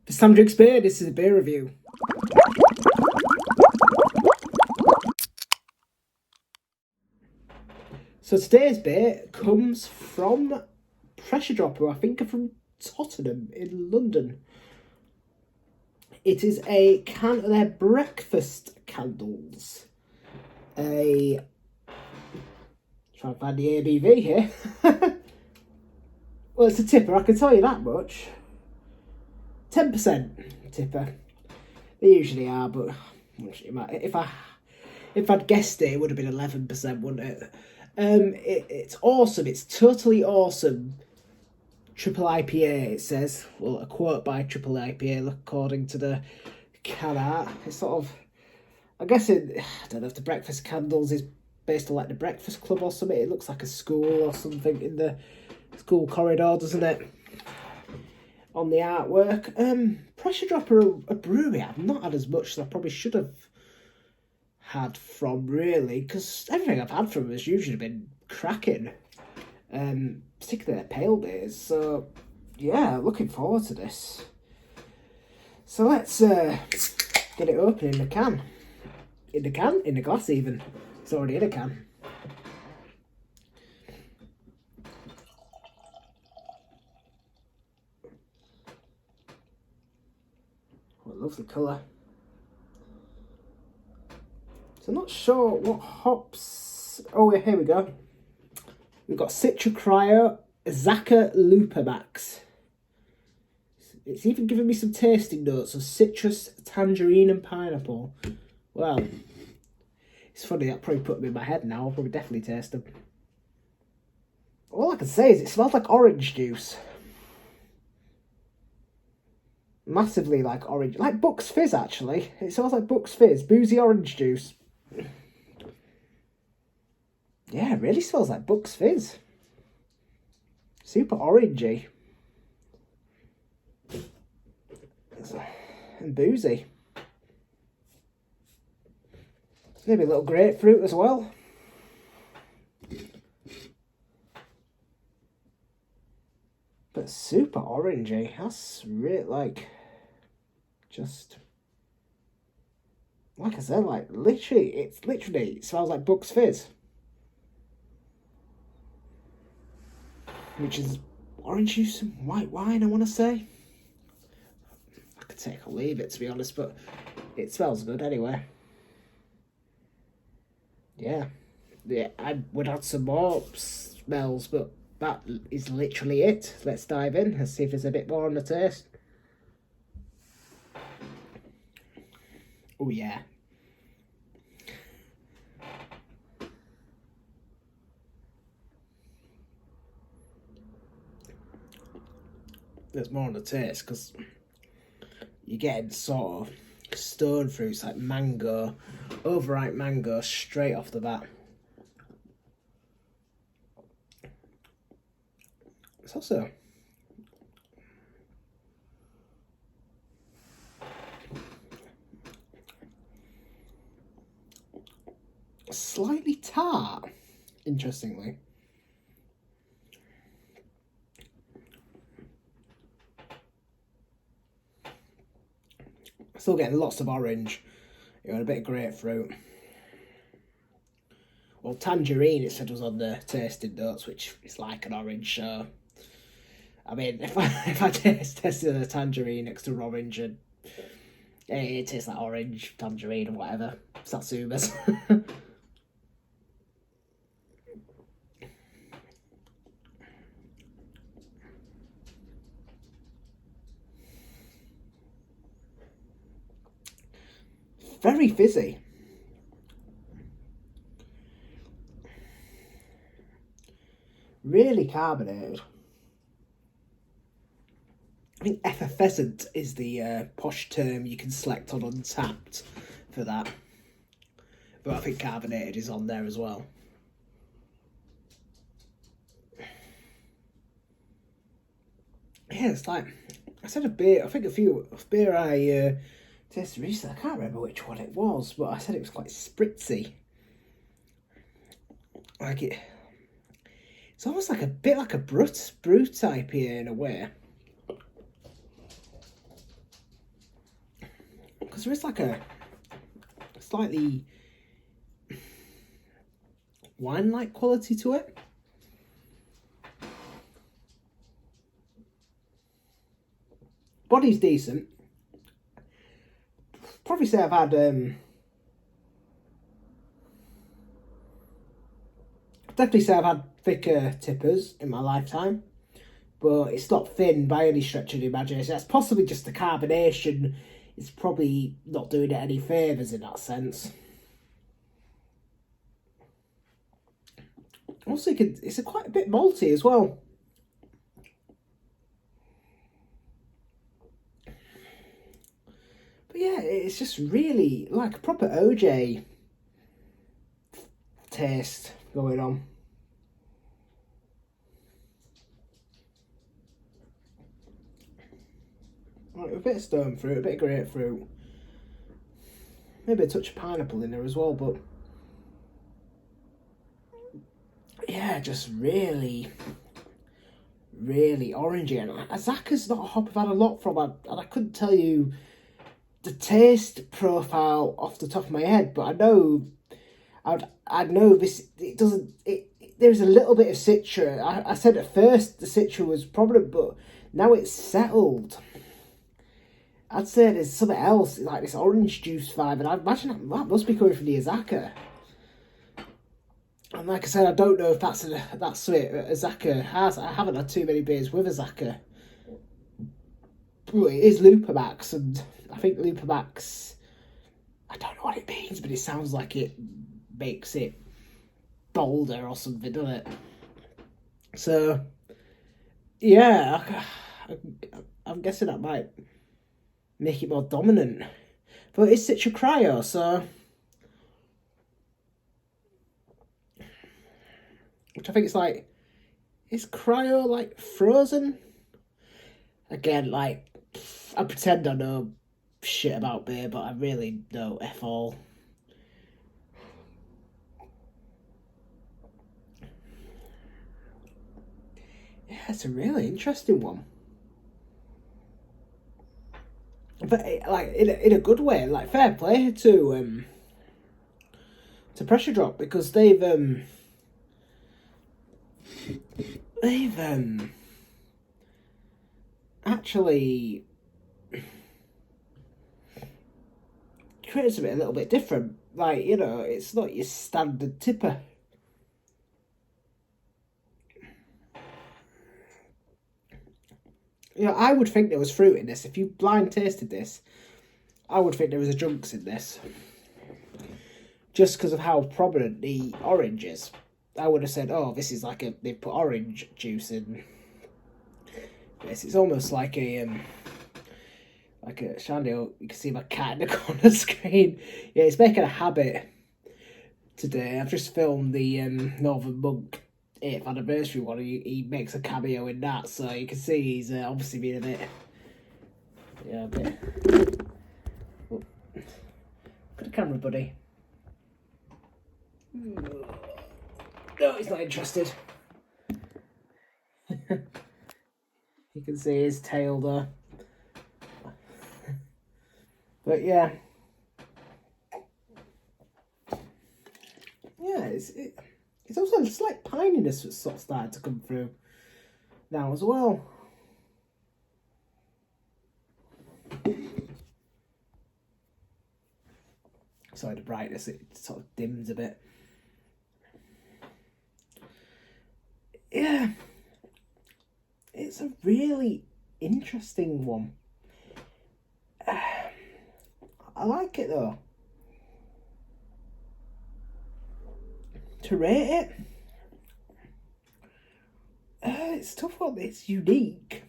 It's time to expand. This is a beer review. So today's beer comes from Pressure Drop, who I think are from Tottenham in London. It is a can of their breakfast candles. Try to find the ABV here. Well, it's a tipper, I can tell you that much. 10% tipper. They usually are, but if I'd guessed it, it would have been 11%, wouldn't it? It's awesome. It's totally awesome. Triple IPA, it says. Well, a quote by Triple IPA, according to the can art. It's sort of, I guess I don't know if the breakfast candles is based on like the Breakfast Club or something. It looks like a school or something in the school corridor, doesn't it? On the artwork. Pressure Drop are a brewery I've not had as much as I probably should have had from, really, because everything I've had from them has usually been cracking. Particularly their pale beers. So yeah, looking forward to this. So let's get it open in the can. In the glass even. It's already in a can. Oh, I love the colour. So I'm not sure what hops. Oh yeah, here we go. We've got Citra Azacca Max. It's even giving me some tasting notes of citrus, tangerine and pineapple. Well, it's funny, that probably put them in my head now. I'll probably definitely taste them. All I can say is it smells like orange juice. Massively like orange. Like Bucks Fizz, actually. It smells like Bucks Fizz. Boozy orange juice. Yeah, it really smells like Bucks Fizz. Super orangey. And boozy. Maybe a little grapefruit as well. But super orangey. That's really like, just, like I said, like it smells like Bucks Fizz. Which is orange juice and white wine, I want to say. I could take or leave it, to be honest, but it smells good anyway. Yeah, I would add some more smells, but that is literally it. Let's dive in. Let's see if there's a bit more on the taste. Oh yeah. There's more on the taste because you're getting sort of stone fruits like mango, overripe mango straight off the bat. It's also slightly tart, interestingly. Still getting lots of orange, you know, a bit of grapefruit. Well, tangerine, it said, was on the tasting notes, which is like an orange. So, I mean, if I tested a tangerine next to an orange, and it tastes like orange, tangerine, or whatever, Satsumas. Very fizzy. Really carbonated. I think effervescent is the posh term you can select on Untappd for that. But I think carbonated is on there as well. Yeah, it's like, I said a beer, I think a beer I tasted recently, I can't remember which one it was, but I said it was quite spritzy. Like it's almost like a bit like a brut IPA in a way. because there is like a slightly wine-like quality to it. Body's decent. Probably say I've had definitely say I've had thicker tippers in my lifetime, but it's not thin by any stretch of the imagination. That's possibly just the carbonation. It's probably not doing it any favours in that sense. Also, it's quite a bit malty as well. But yeah, it's just really like a proper OJ taste going on. Like a bit of stone fruit, a bit of grapefruit, maybe a touch of pineapple in there as well, but yeah, just really, really orangey. And Azacca's not a hop I've had a lot from, and I couldn't tell you the taste profile off the top of my head, but I know this. It doesn't. There's a little bit of Citra. I said at first the Citra was prominent, but now it's settled. I'd say there's something else, like this orange juice vibe, and I imagine that must be coming from the Azacca. And like I said, I don't know if that's something Azacca has. I haven't had too many beers with Azacca. But it is Lupamax, and I think Lupamax, I don't know what it means, but it sounds like it makes it bolder or something, doesn't it? So, yeah, I'm guessing that might make it more dominant. But it's Citra Cryo, so... Which I think it's like... Is Cryo, like, frozen? Again, like, I pretend I know shit about beer, but I really don't F all. Yeah, it's a really interesting one. But like in a good way, like fair play to Pressure Drop, because they've actually created something a little bit different. Like, you know, it's not your standard tipper. You know, I would think there was fruit in this. If you blind tasted this, I would think there was a junks in this. Just because of how prominent the orange is. I would have said, oh, this is like they've put orange juice in. Yes, it's almost like a shandy. You can see my cat in the corner screen. Yeah, it's making a habit today. I've just filmed the Northern Monk 8th anniversary one. He makes a cameo in that, so you can see he's obviously been a bit... Yeah, a bit... Oh. Look at the camera, buddy. No, he's not interested. You can see his tail there. But yeah. Yeah, it's also a slight pininess that's sort of started to come through now as well. Sorry, the brightness, it sort of dims a bit. Yeah, it's a really interesting one. I like it though. To rate it, it's a tough one. It's unique.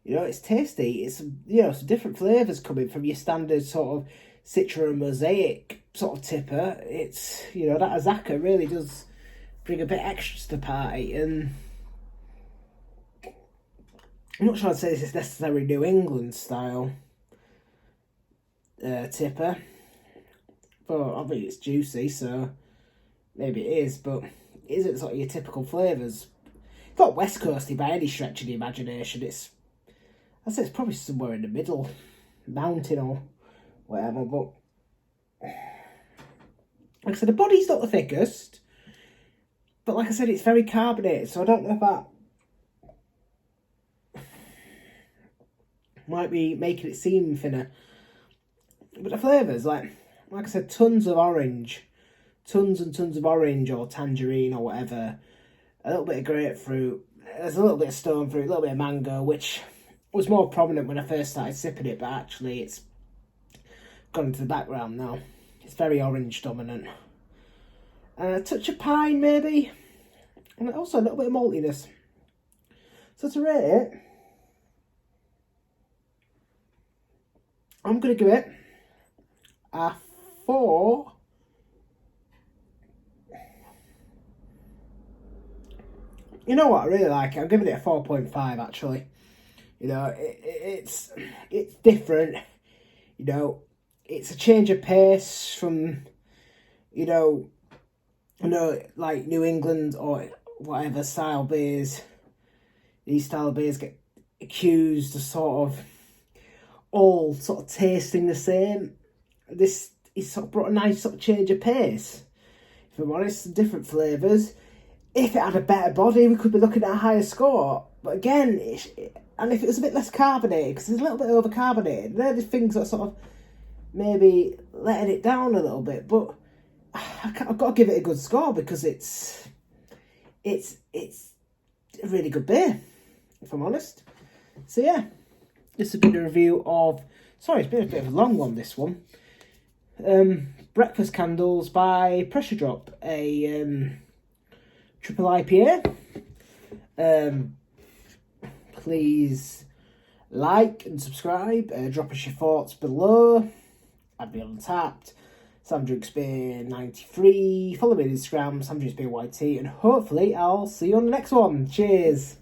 You know, it's tasty. It's, you know, some different flavours coming from your standard sort of Citra and Mosaic sort of tipper. It's, you know, that Azacca really does bring a bit extra to the party, and I'm not sure I'd say this is necessarily New England style tipper, but obviously it's juicy, so maybe it is, but it isn't sort of your typical flavours. It's not West Coasty by any stretch of the imagination. I'd say it's probably somewhere in the middle, mountain or whatever. But like I said, the body's not the thickest, but like I said, it's very carbonated, so I don't know if that might be making it seem thinner. But the flavours, like I said, tons of orange, tons and tons of orange or tangerine or whatever, a little bit of grapefruit, there's a little bit of stone fruit, a little bit of mango, which was more prominent when I first started sipping it, but actually it's gone into the background now. It's very orange dominant. And a touch of pine maybe, and also a little bit of maltiness. So to rate it, I'm going to give it a 4. You know what, I really like it. I'm giving it a 4.5 actually. You know, it's different. You know, it's a change of pace from, you know, like New England or whatever style beers. These style beers get accused of sort of all sort of tasting the same. This is sort of brought a nice sort of change of pace. If I'm honest, different flavours. If it had a better body, we could be looking at a higher score. But again, and if it was a bit less carbonated, because it's a little bit over-carbonated, they're the things that sort of maybe letting it down a little bit. But I've got to give it a good score because it's a really good beer, if I'm honest. So yeah, this has been a review of... Sorry, it's been a bit of a long one, this one. Breakfast Candles by Pressure Drop, a triple IPA. Please like and subscribe. Drop us your thoughts below. I'd be on Untappd. Sam Drinks Beer 93. Follow me on Instagram, Sam Drinks Beer YT, and hopefully I'll see you on the next one. Cheers.